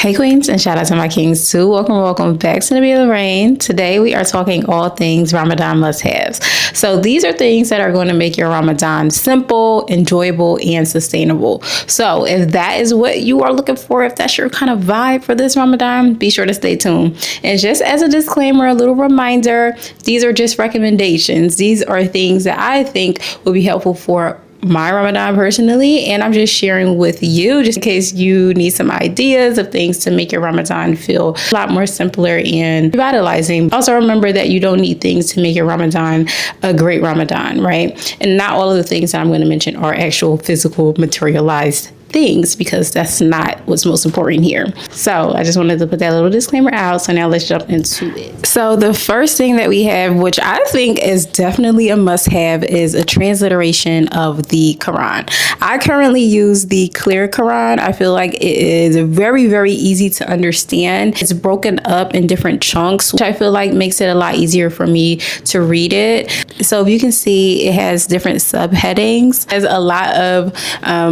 Hey queens, and shout out to my kings too. Welcome back to the Be the Rain. Today we are talking all things Ramadan must-haves. So these are things that are going to make your Ramadan simple, enjoyable, and sustainable. So if that is what you are looking for, if that's your kind of vibe for this Ramadan, be sure to stay tuned. And just as a disclaimer, a little reminder, these are just recommendations. These are things that I think will be helpful for my Ramadan personally, and I'm just sharing with you just in case you need some ideas of things to make your Ramadan feel a lot more simpler and revitalizing. Also remember that you don't need things to make your Ramadan a great Ramadan, right? And not all of the things that I'm going to mention are actual physical materialized things, because that's not what's most important here. So I just wanted to put that little disclaimer out. So now let's jump into it. So the first thing that we have, which I think is definitely a must-have, is a transliteration of the Quran. I currently use the clear Quran. I feel like it is very, very easy to understand. It's broken up in different chunks, which I feel like makes it a lot easier for me to read it. So if you can see, it has different subheadings. There's a lot of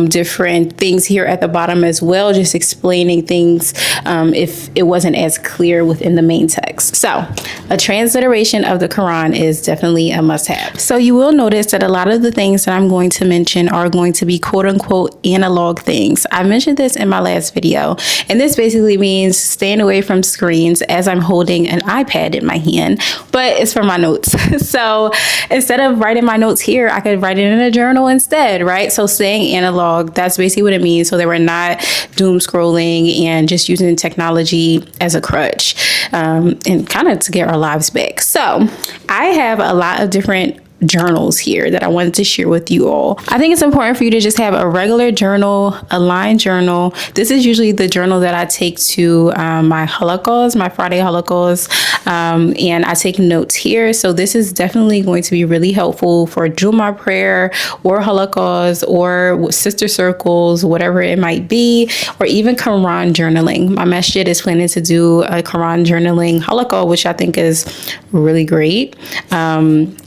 different things here at the bottom as well, just explaining things if it wasn't as clear within the main text. So a transliteration of the Quran is definitely a must-have. So you will notice that a lot of the things that I'm going to mention are going to be quote unquote analog things. I mentioned this in my last video, and this basically means staying away from screens as I'm holding an iPad in my hand, but it's for my notes. So instead of writing my notes here, I could write it in a journal instead, right? So staying analog, that's basically what it means, so that we're not doom scrolling and just using technology as a crutch and kind of to get our lives back. So I have a lot of different journals here that I wanted to share with you all. I think it's important for you to just have a regular journal, a line journal. This is usually the journal that I take to my halaqas, my Friday halaqas, and I take notes here. So this is definitely going to be really helpful for Jummah prayer or halaqas or sister circles, whatever it might be, or even Quran journaling. My masjid is planning to do a Quran journaling halaqa, which I think is really great.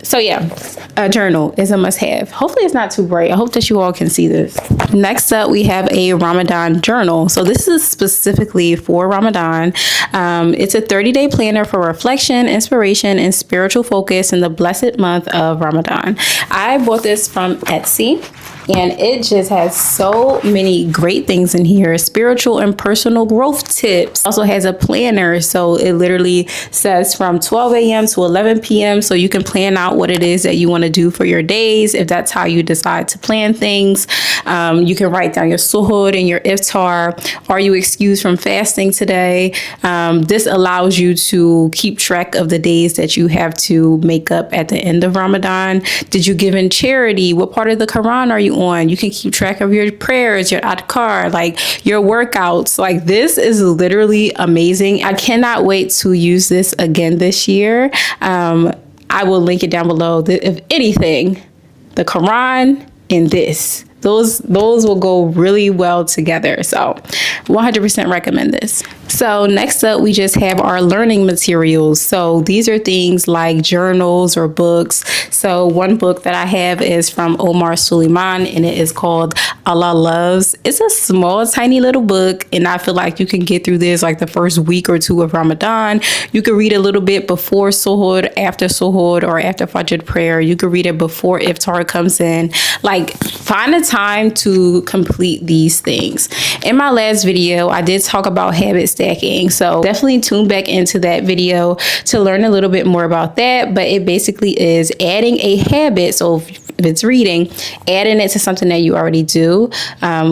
So yeah, a journal is a must-have. Hopefully it's not too bright. I hope that you all can see this. Next up, we have a Ramadan journal. So this is specifically for Ramadan. It's a 30-day planner for reflection, inspiration, and spiritual focus in the blessed month of Ramadan. I bought this from Etsy, and it just has so many great things in here. Spiritual and personal growth tips. Also has a planner. So it literally says from 12 a.m. to 11 p.m. So you can plan out what it is that you want to do for your days. If that's how you decide to plan things, you can write down your suhoor and your iftar. Are you excused from fasting today? This allows you to keep track of the days that you have to make up at the end of Ramadan. Did you give in charity? What part of the Quran are you on? You can keep track of your prayers, your adhkar, like your workouts. Like, this is literally amazing. I cannot wait to use this again this year. I will link it down below. If anything, the Quran and this, those will go really well together. So 100% recommend this. So next up, we just have our learning materials. So these are things like journals or books. So one book that I have is from Omar Suleiman, and it is called Allah Loves. It's a small, tiny little book, and I feel like you can get through this like the first week or two of Ramadan. You could read a little bit before suhoor, after suhoor, or after fajr prayer. You could read it before iftar comes in. Like, find a time to complete these things. In my last video, I did talk about habit stacking. So definitely tune back into that video to learn a little bit more about that. But it basically is adding a habit. So if it's reading, adding it to something that you already do,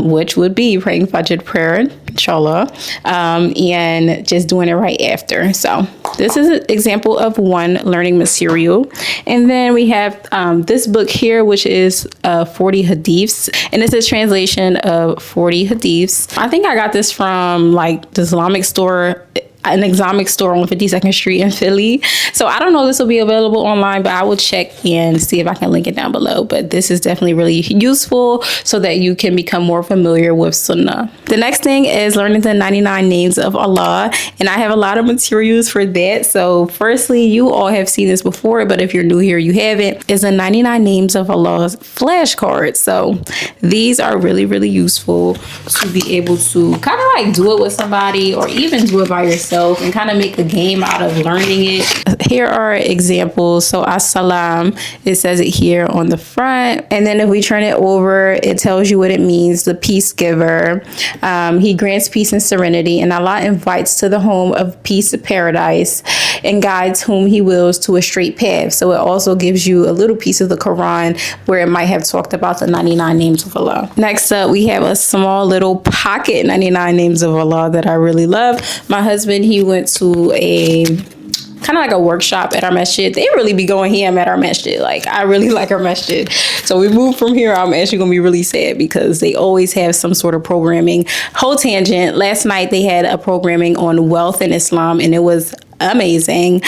which would be praying fajr prayer, inshallah, and just doing it right after. So this is an example of one learning material. And then we have this book here, which is 40 hadiths, and it's a translation of 40 hadiths. I think I got this from like the Islamic store. an exotic store on 52nd Street in Philly. So I don't know if this will be available online, but I will check and see if I can link it down below. But this is definitely really useful so that you can become more familiar with Sunnah. The next thing is learning the 99 names of Allah, and I have a lot of materials for that. So firstly, you all have seen this before, but if you're new here, you haven't, is a 99 names of Allah's flashcard. So these are really, really useful to be able to kind of like do it with somebody or even do it by yourself and kind of make a game out of learning it. Here are examples. So as-salam, it says it here on the front. And then if we turn it over, it tells you what it means. The peace giver. He grants peace and serenity, and Allah invites to the home of peace, paradise, and guides whom he wills to a straight path. So it also gives you a little piece of the Quran where it might have talked about the 99 names of Allah. Next up, we have a small little pocket 99 names of Allah that I really love. My husband, he went to a kind of like a workshop at our masjid. They really be going ham at our masjid. Like, I really like our masjid. So we moved from here. I'm actually going to be really sad because they always have some sort of programming. Whole tangent. Last night they had a programming on wealth in Islam, and it was amazing.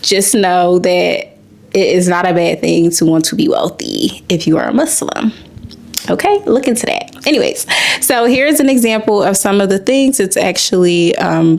Just know that it is not a bad thing to want to be wealthy if you are a Muslim. Okay, look into that. Anyways, so here's an example of some of the things. It's actually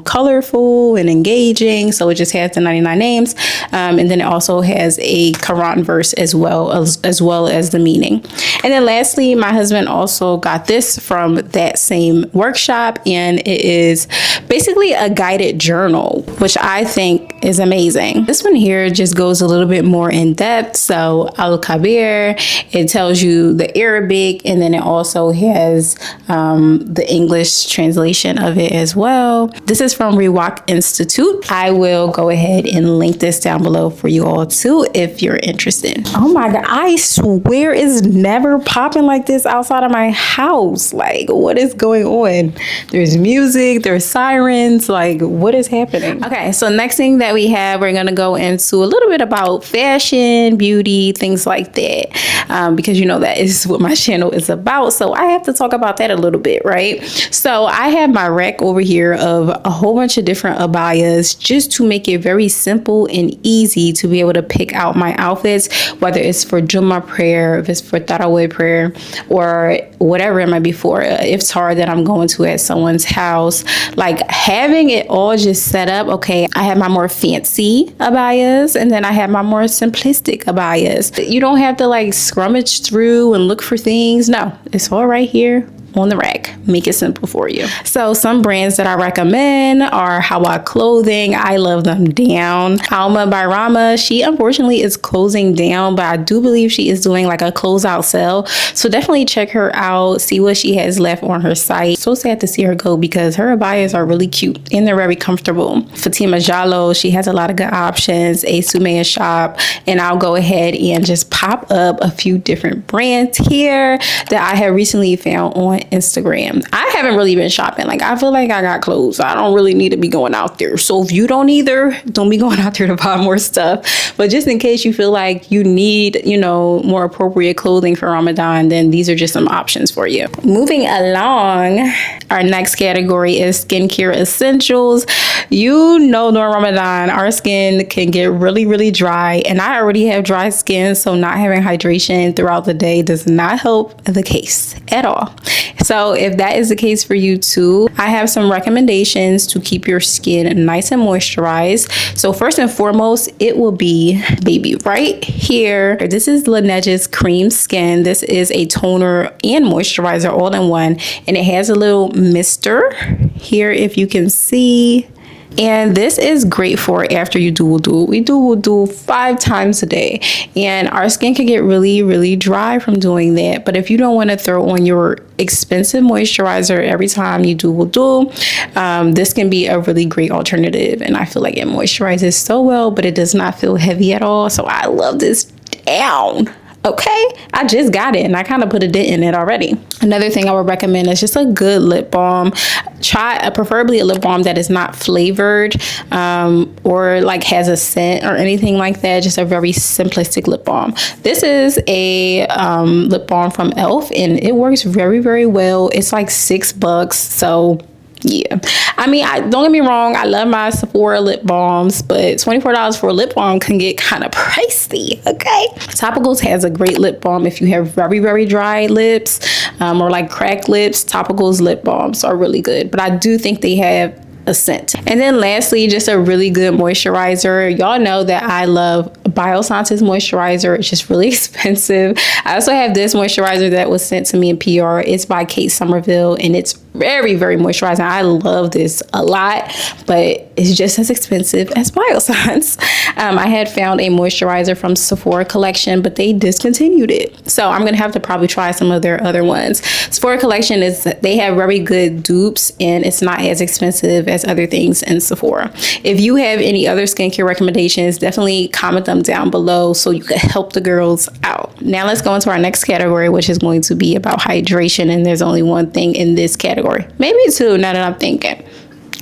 colorful and engaging. So it just has the 99 names. And then it also has a Quran verse as well as the meaning. And then lastly, my husband also got this from that same workshop. And it is basically a guided journal, which I think is amazing. This one here just goes a little bit more in depth. So Al-Kabir, it tells you the Arabic, and then it also has the English translation of it as well. This is from Rewak Institute. I will go ahead and link this down below for you all too if you're interested. Oh my God, I swear it's never popping like this outside of my house. Like, what is going on? There's music, there's sirens, like what is happening? Okay, so next thing that we have, we're gonna go into a little bit about fashion, beauty, things like that, because you know that is what my channel is about. So I have to talk about that a little bit, right? So I have my rack over here of a whole bunch of different abayas just to make it very simple and easy to be able to pick out my outfits, whether it's for Jummah prayer, if it's for Tarawih prayer, or whatever it might be for iftar that I'm going to at someone's house. Like having it all just set up. Okay, I have my more fancy abayas, and then I have my more simplistic abayas. You don't have to like scrummage through and look for things. No, it's all right here on the rack. Make it simple for you. So some brands that I recommend are Hawa Clothing. I love them down. Alma by Rahma. She unfortunately is closing down, but I do believe she is doing like a closeout sale. So definitely check her out. See what she has left on her site. So sad to see her go because her abayas are really cute and they're very comfortable. Fatima Diallo, she has a lot of good options. A Sumaya shop. And I'll go ahead and just pop up a few different brands here that I have recently found on Instagram. I haven't really been shopping. Like, I feel like I got clothes. I don't really need to be going out there. So if you don't either, don't be going out there to buy more stuff. But just in case you feel like you need, you know, more appropriate clothing for Ramadan, then these are just some options for you. Moving along, our next category is skincare essentials. You know, during Ramadan, our skin can get really, really dry. And I already have dry skin, so not having hydration throughout the day does not help the case at all. So if that is the case for you too, I have some recommendations to keep your skin nice and moisturized. So first and foremost, it will be baby right here. This is Laneige's Cream Skin. This is a toner and moisturizer all in one. And it has a little mister here if you can see. And this is great for after you do wudu. We do wudu 5 times a day. And our skin can get really, really dry from doing that. But if you don't want to throw on your expensive moisturizer every time you do wudu, this can be a really great alternative. And I feel like it moisturizes so well, but it does not feel heavy at all. So I love this down. Okay, I just got it and I kind of put a dent in it already. Another thing I would recommend is just a good lip balm. Try preferably a lip balm that is not flavored or like has a scent or anything like that. Just a very simplistic lip balm. This is a lip balm from e.l.f. and it works very, very well. It's like $6, so Yeah, I mean, don't get me wrong, I love my Sephora lip balms, but $24 for a lip balm can get kind of pricey. Okay, Topicals has a great lip balm if you have very, very dry lips, or like cracked lips. Topicals lip balms are really good, but I do think they have a scent. And then lastly, just a really good moisturizer. Y'all know that I love Biossance moisturizer. It's just really expensive. I also have this moisturizer that was sent to me in PR. It's by Kate Somerville, and it's very, very moisturizing. I love this a lot, but it's just as expensive as Biossance. I had found a moisturizer from Sephora collection, but they discontinued it. So I'm gonna have to probably try some of their other ones. Sephora collection they have very good dupes, and it's not as expensive as other things in Sephora. If you have any other skincare recommendations, definitely comment them down below so you can help the girls out. Now let's go into our next category, which is going to be about hydration. And there's only one thing in this category, maybe two now that I'm thinking.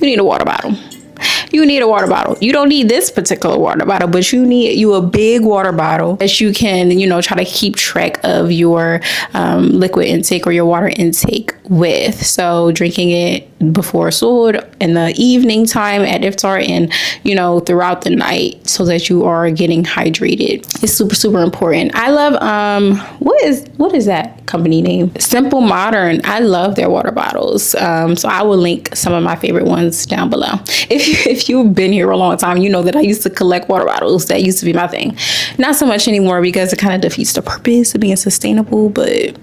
You need a water bottle. You need a water bottle. You don't need this particular water bottle, but you need a big water bottle that you can, try to keep track of your liquid intake or your water intake with. So drinking it before suhoor, in the evening time at iftar, and throughout the night, so that you are getting hydrated. It's super, super important. I love what is that company name? Simple Modern. I love their water bottles. So I will link some of my favorite ones down below. If you've been here a long time, you know that I used to collect water bottles. That used to be my thing. Not so much anymore because it kind of defeats the purpose of being sustainable, but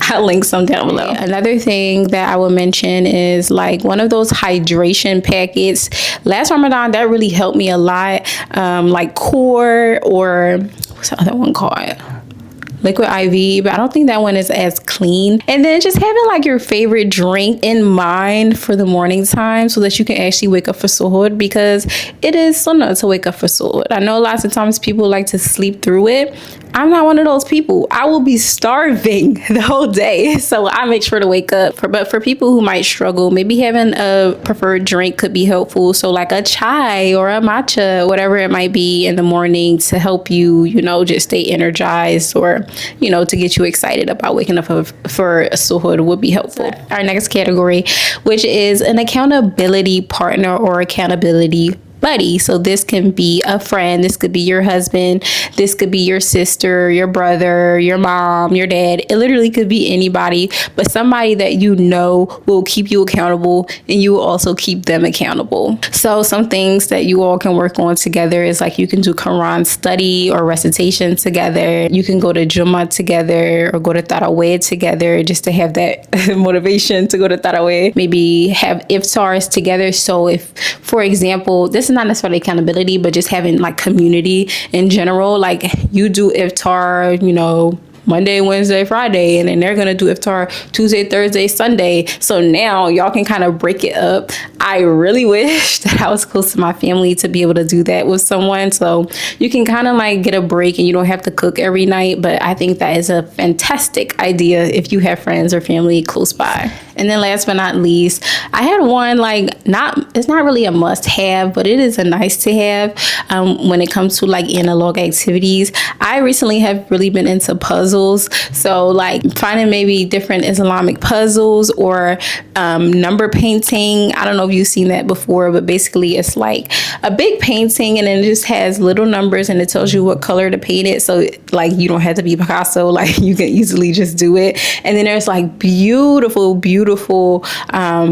I'll link some down below. Another thing that I will mention is like one of those hydration packets. Last Ramadan, that really helped me a lot. Like Core, or what's the other one called? Liquid IV, but I don't think that one is as clean. And then just having like your favorite drink in mind for the morning time so that you can actually wake up for suhoor, because it is sunnah to wake up for suhoor. I know lots of times people like to sleep through it. I'm not one of those people. I will be starving the whole day. So I make sure to wake up. But for people who might struggle, maybe having a preferred drink could be helpful. So like a chai or a matcha, whatever it might be in the morning to help you, just stay energized, or, to get you excited about waking up for a suhoor would be helpful. Our next category, which is an accountability partner or accountability buddy. So this can be a friend, this could be your husband, this could be your sister, your brother, your mom, your dad. It literally could be anybody, but somebody that will keep you accountable, and you will also keep them accountable. So some things that you all can work on together is like you can do Quran study or recitation together. You can go to Jummah together or go to Tarawih together, just to have that motivation to go to Tarawih. Maybe have iftars together. So if, for example, this is not necessarily accountability, but just having like community in general. Like you do iftar, Monday, Wednesday, Friday, and then they're gonna do iftar Tuesday, Thursday, Sunday. So now y'all can kind of break it up. I really wish that I was close to my family to be able to do that with someone, so you can kind of like get a break and you don't have to cook every night. But I think that is a fantastic idea if you have friends or family close by. And then last but not least, I had one, it's not really a must have, but it is a nice to have when it comes to like analog activities. I recently have really been into puzzles. So like finding maybe different Islamic puzzles, or number painting. I don't know if you've seen that before, but basically it's like a big painting and then it just has little numbers and it tells you what color to paint it. So like you don't have to be Picasso, like you can easily just do it. And then there's like beautiful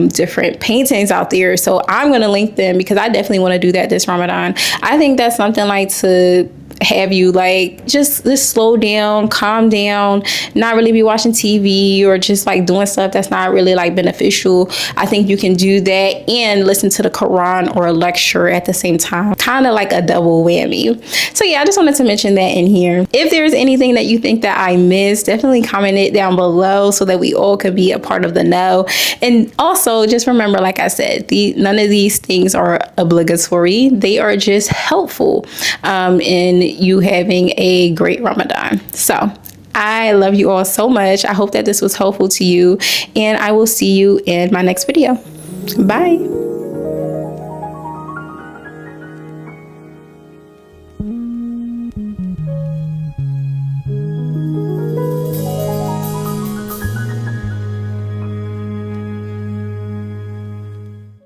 different paintings out there. So I'm going to link them because I definitely want to do that this Ramadan. I think that's something like to have you like just slow down, calm down, not really be watching TV or just like doing stuff that's not really like beneficial. I think you can do that and listen to the Quran or a lecture at the same time, kind of like a double whammy. So yeah, I just wanted to mention that in here. If there's anything that you think that I missed, definitely comment it down below so that we all can be a part of the know. And also just remember, like I said, none of these things are obligatory. They are just helpful in you having a great Ramadan. So I love you all so much. I hope that this was helpful to you, and I will see you in my next video. Bye.